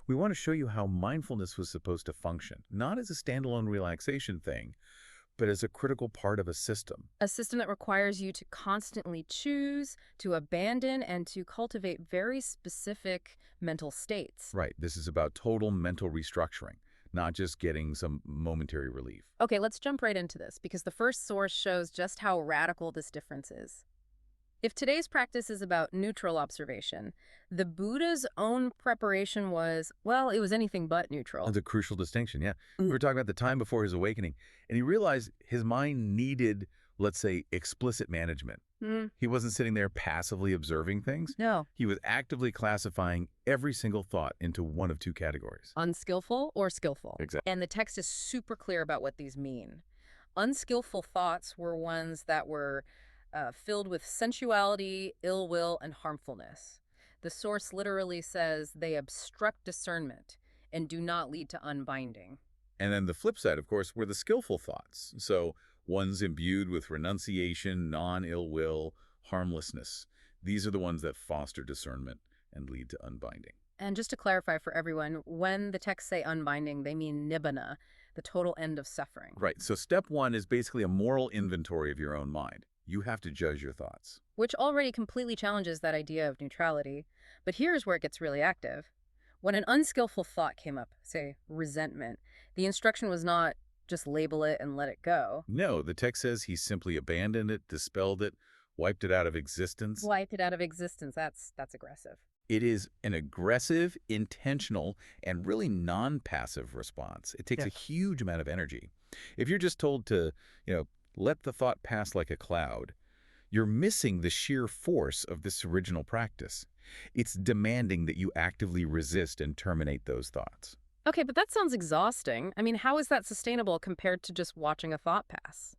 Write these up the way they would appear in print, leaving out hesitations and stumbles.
We want to show you how mindfulness was supposed to function, not as a standalone relaxation thing, but as a critical part of a system. A system that requires you to constantly choose, to abandon, and to cultivate very specific mental states. Right, this is about total mental restructuring, not just getting some momentary relief. Okay, let's jump right into this because the first source shows just how radical this difference is. If today's practice is about neutral observation, the Buddha's own preparation was, well, it was anything but neutral. That's a crucial distinction, yeah. We Mm. were talking about the time before his awakening, and he realized his mind needed, let's say, explicit management. Mm, He wasn't sitting there passively observing things. no. He was actively classifying every single thought into one of two categories. Unskillful or skillful. Exactly. And the text is super clear about what these mean. Unskillful thoughts were ones that were filled with sensuality, ill will, and harmfulness. The source literally says they obstruct discernment and do not lead to unbinding. And then the flip side, of course, were the skillful thoughts. So ones imbued with renunciation, non-ill will, harmlessness. These are the ones that foster discernment and lead to unbinding. And just to clarify for everyone, when the texts say unbinding, they mean nibbana, the total end of suffering. Right. So step one is basically a moral inventory of your own mind. You have to judge your thoughts. Which already completely challenges that idea of neutrality. But here's where it gets really active. When an unskillful thought came up, say resentment, the instruction was not just label it and let it go. No, the text says he simply abandoned it, dispelled it, wiped it out of existence. Wiped it out of existence. That's aggressive. It is an aggressive, intentional, and really non-passive response. It takes Yeah. a huge amount of energy. If you're just told to, let the thought pass like a cloud, you're missing the sheer force of this original practice. It's demanding that you actively resist and terminate those thoughts. Okay, but that sounds exhausting. I mean, how is that sustainable compared to just watching a thought pass?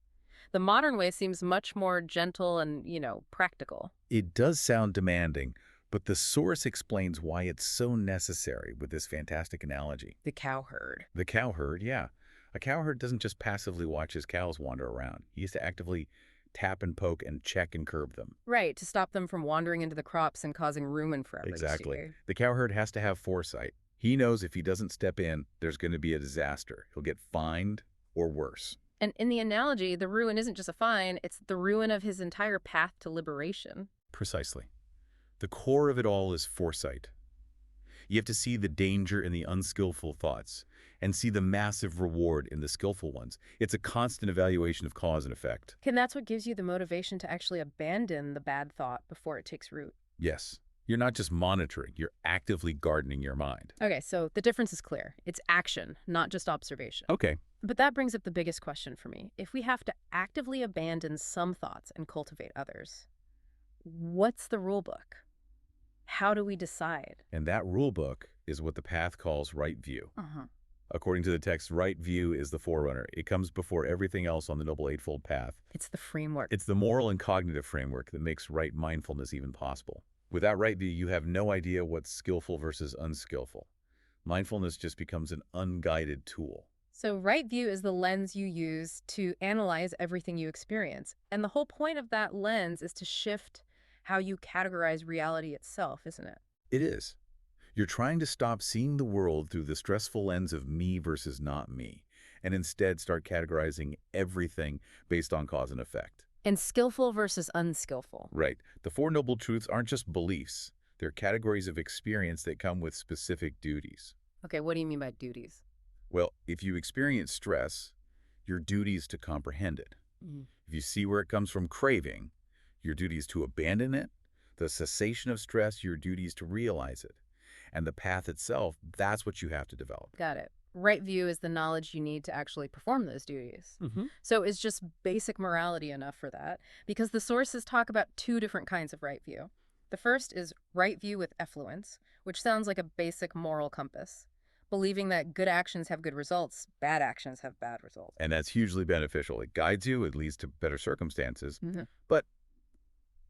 The modern way seems much more gentle and, practical. It does sound demanding, but the source explains why it's so necessary with this fantastic analogy. The cowherd. The cowherd, yeah. A cowherd doesn't just passively watch his cows wander around. He has to actively tap and poke and check and curb them. Right, to stop them from wandering into the crops and causing ruin for everybody. Exactly. The cowherd has to have foresight. He knows if he doesn't step in, there's going to be a disaster. He'll get fined or worse. And in the analogy, the ruin isn't just a fine, it's the ruin of his entire path to liberation. Precisely. The core of it all is foresight. You have to see the danger in the unskillful thoughts and see the massive reward in the skillful ones. It's a constant evaluation of cause and effect. And that's what gives you the motivation to actually abandon the bad thought before it takes root. Yes. You're not just monitoring, you're actively gardening your mind. Okay, so the difference is clear. It's action, not just observation. Okay. But that brings up the biggest question for me. If we have to actively abandon some thoughts and cultivate others, what's the rule book? How do we decide? And that rule book is what the path calls right view. Uh-huh. According to the text, right view is the forerunner. It comes before everything else on the Noble Eightfold Path. It's the framework. It's the moral and cognitive framework that makes right mindfulness even possible. Without right view, you have no idea what's skillful versus unskillful. Mindfulness just becomes an unguided tool. So right view is the lens you use to analyze everything you experience. And the whole point of that lens is to shift how you categorize reality itself, isn't it? It is. You're trying to stop seeing the world through the stressful lens of me versus not me, and instead start categorizing everything based on cause and effect. And skillful versus unskillful. Right. The Four Noble Truths aren't just beliefs. They're categories of experience that come with specific duties. Okay, what do you mean by duties? Well, if you experience stress, your duty is to comprehend it. Mm. If you see where it comes from craving, your duty is to abandon it. The cessation of stress, your duty is to realize it. And the path itself, that's what you have to develop. Got it. Right view is the knowledge you need to actually perform those duties. Mm-hmm. So is just basic morality enough for that? Because the sources talk about two different kinds of right view. The first is right view with effluence, which sounds like a basic moral compass. Believing that good actions have good results, bad actions have bad results. And that's hugely beneficial. It guides you, it leads to better circumstances, Mhm. but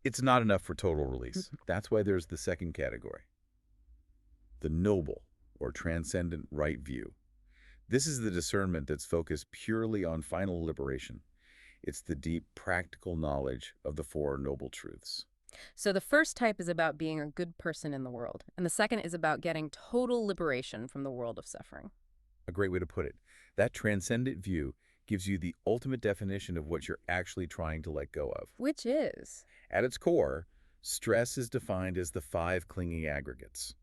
it's not enough for total release. That's why there's the second category, the noble or transcendent right view. This is the discernment that's focused purely on final liberation. It's the deep, practical knowledge of the Four Noble Truths. So the first type is about being a good person in the world, and the second is about getting total liberation from the world of suffering. A great way to put it. That transcendent view gives you the ultimate definition of what you're actually trying to let go of. Which is? At its core, stress is defined as the five clinging aggregates.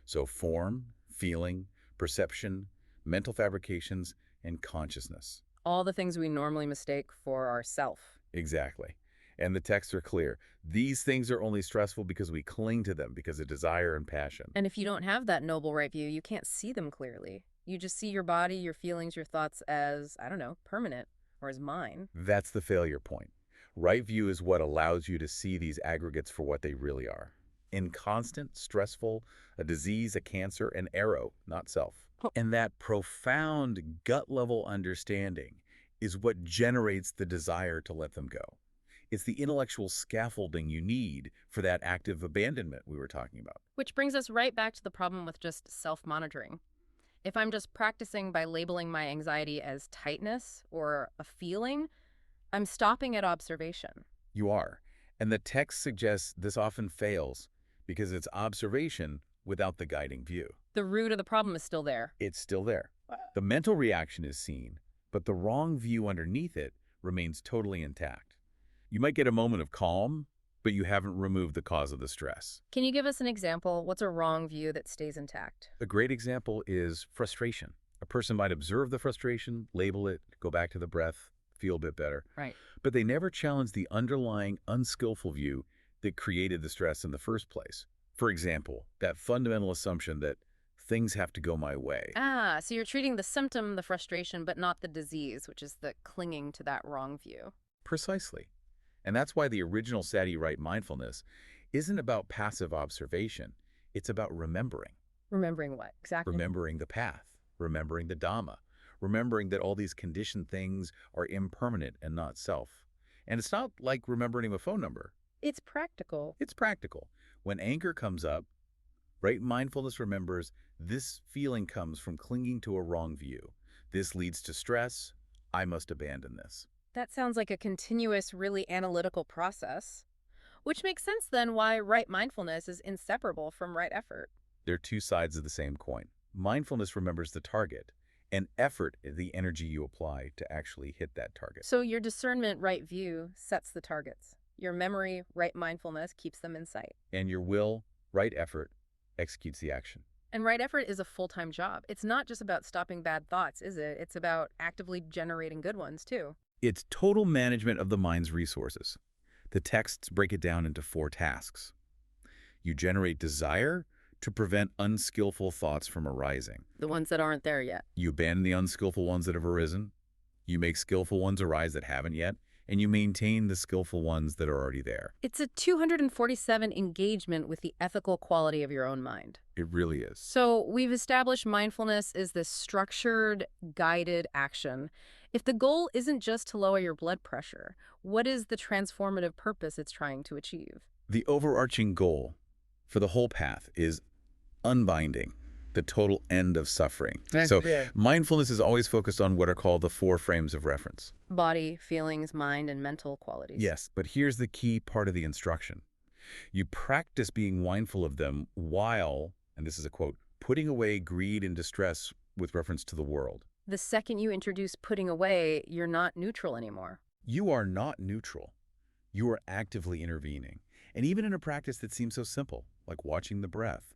So form, feeling, perception, mental fabrications, and consciousness. All the things we normally mistake for ourself. Exactly. And the texts are clear. These things are only stressful because we cling to them because of desire and passion. And if you don't have that noble right view, you can't see them clearly. You just see your body, your feelings, your thoughts as, I don't know, permanent or as mine. That's the failure point. Right view is what allows you to see these aggregates for what they really are. Inconstant, stressful, a disease, a cancer, an arrow, not self. Huh. And that profound gut-level understanding is what generates the desire to let them go. It's the intellectual scaffolding you need for that active abandonment we were talking about. Which brings us right back to the problem with just self-monitoring. If I'm just practicing by labeling my anxiety as tightness or a feeling, I'm stopping at observation. You are. And the text suggests this often fails because it's observation without the guiding view. The root of the problem is still there. It's still there. The mental reaction is seen, but the wrong view underneath it remains totally intact. You might get a moment of calm, but you haven't removed the cause of the stress. Can you give us an example? What's a wrong view that stays intact? A great example is frustration. A person might observe the frustration, label it, go back to the breath, feel a bit better, Right. but they never challenge the underlying unskillful view that created the stress in the first place. For example, that fundamental assumption that things have to go my way. Ah, so you're treating the symptom, the frustration, but not the disease, which is the clinging to that wrong view. Precisely. And that's why the original Sati Right mindfulness isn't about passive observation. It's about remembering. Remembering what? Exactly. Remembering the path, remembering the Dhamma, remembering that all these conditioned things are impermanent and not self. And it's not like remembering a phone number. It's practical. It's practical. When anger comes up, right mindfulness remembers this feeling comes from clinging to a wrong view. This leads to stress. I must abandon this. That sounds like a continuous, really analytical process. Which makes sense then why right mindfulness is inseparable from right effort. They're two sides of the same coin. Mindfulness remembers the target, and effort is the energy you apply to actually hit that target. So your discernment, right view, sets the targets. Your memory, right mindfulness, keeps them in sight. And your will, right effort, executes the action. And right effort is a full-time job. It's not just about stopping bad thoughts, is it? It's about actively generating good ones, too. It's total management of the mind's resources. The texts break it down into 4 tasks. You generate desire to prevent unskillful thoughts from arising. The ones that aren't there yet. You abandon the unskillful ones that have arisen. You make skillful ones arise that haven't yet. And you maintain the skillful ones that are already there. It's a 247 engagement with the ethical quality of your own mind. It really is. So we've established mindfulness is this structured, guided action. If the goal isn't just to lower your blood pressure, what is the transformative purpose it's trying to achieve? The overarching goal for the whole path is unbinding, the total end of suffering. So mindfulness is always focused on what are called the 4 frames of reference. Body, feelings, mind, and mental qualities. Yes, but here's the key part of the instruction. You practice being mindful of them while, and this is a quote, putting away greed and distress with reference to the world. The second you introduce putting away, you're not neutral anymore. You are not neutral. You are actively intervening. And even in a practice that seems so simple, like watching the breath,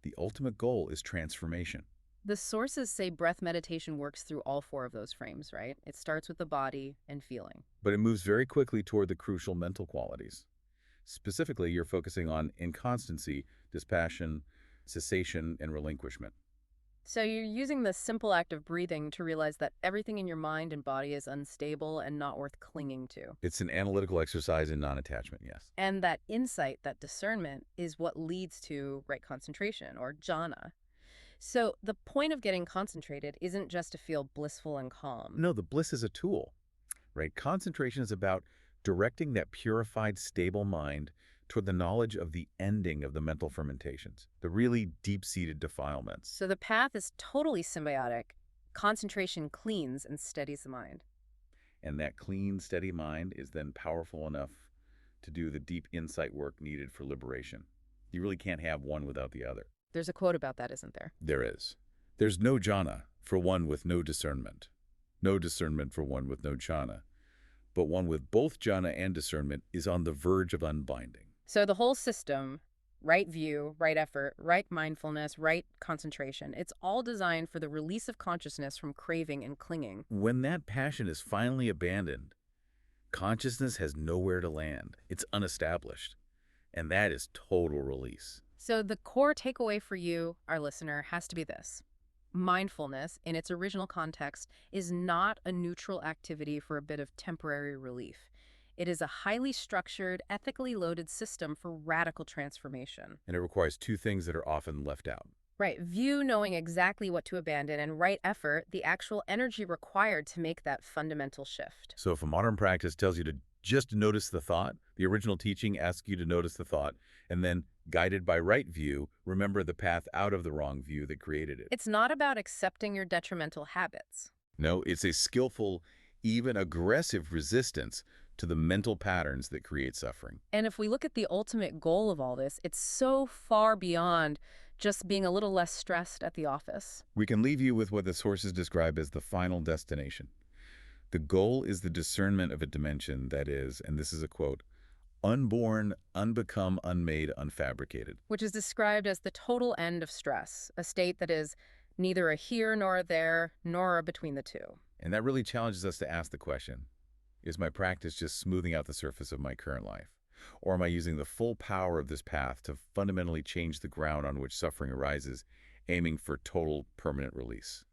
the ultimate goal is transformation. The sources say breath meditation works through all 4 of those frames, right? It starts with the body and feeling. But it moves very quickly toward the crucial mental qualities. Specifically, you're focusing on inconstancy, dispassion, cessation, and relinquishment. So you're using the simple act of breathing to realize that everything in your mind and body is unstable and not worth clinging to. It's an analytical exercise in non-attachment, yes. And that insight, that discernment, is what leads to right concentration, or jhana. So the point of getting concentrated isn't just to feel blissful and calm. No, the bliss is a tool, right? Concentration is about directing that purified, stable mind toward the knowledge of the ending of the mental fermentations, the really deep-seated defilements. So the path is totally symbiotic. Concentration cleans and steadies the mind. And that clean, steady mind is then powerful enough to do the deep insight work needed for liberation. You really can't have one without the other. There's a quote about that, isn't there? There is. There's no jhana for one with no discernment. No discernment for one with no jhana. But one with both jhana and discernment is on the verge of unbinding. So the whole system, right view, right effort, right mindfulness, right concentration, it's all designed for the release of consciousness from craving and clinging. When that passion is finally abandoned, consciousness has nowhere to land. It's unestablished. And that is total release. So the core takeaway for you, our listener, has to be this. Mindfulness, in its original context, is not a neutral activity for a bit of temporary relief. It is a highly structured, ethically loaded system for radical transformation. And it requires two things that are often left out. Right, view, knowing exactly what to abandon, and right effort, the actual energy required to make that fundamental shift. So if a modern practice tells you to just notice the thought, the original teaching asks you to notice the thought, and then, guided by right view, remember the path out of the wrong view that created it. It's not about accepting your detrimental habits. No, it's a skillful, even aggressive resistance to the mental patterns that create suffering. And if we look at the ultimate goal of all this, it's so far beyond just being a little less stressed at the office. We can leave you with what the sources describe as the final destination. The goal is the discernment of a dimension that is, and this is a quote, unborn, unbecome, unmade, unfabricated. Which is described as the total end of stress, a state that is neither a here nor a there, nor a between the two. And that really challenges us to ask the question, is my practice just smoothing out the surface of my current life? Or am I using the full power of this path to fundamentally change the ground on which suffering arises, aiming for total permanent release?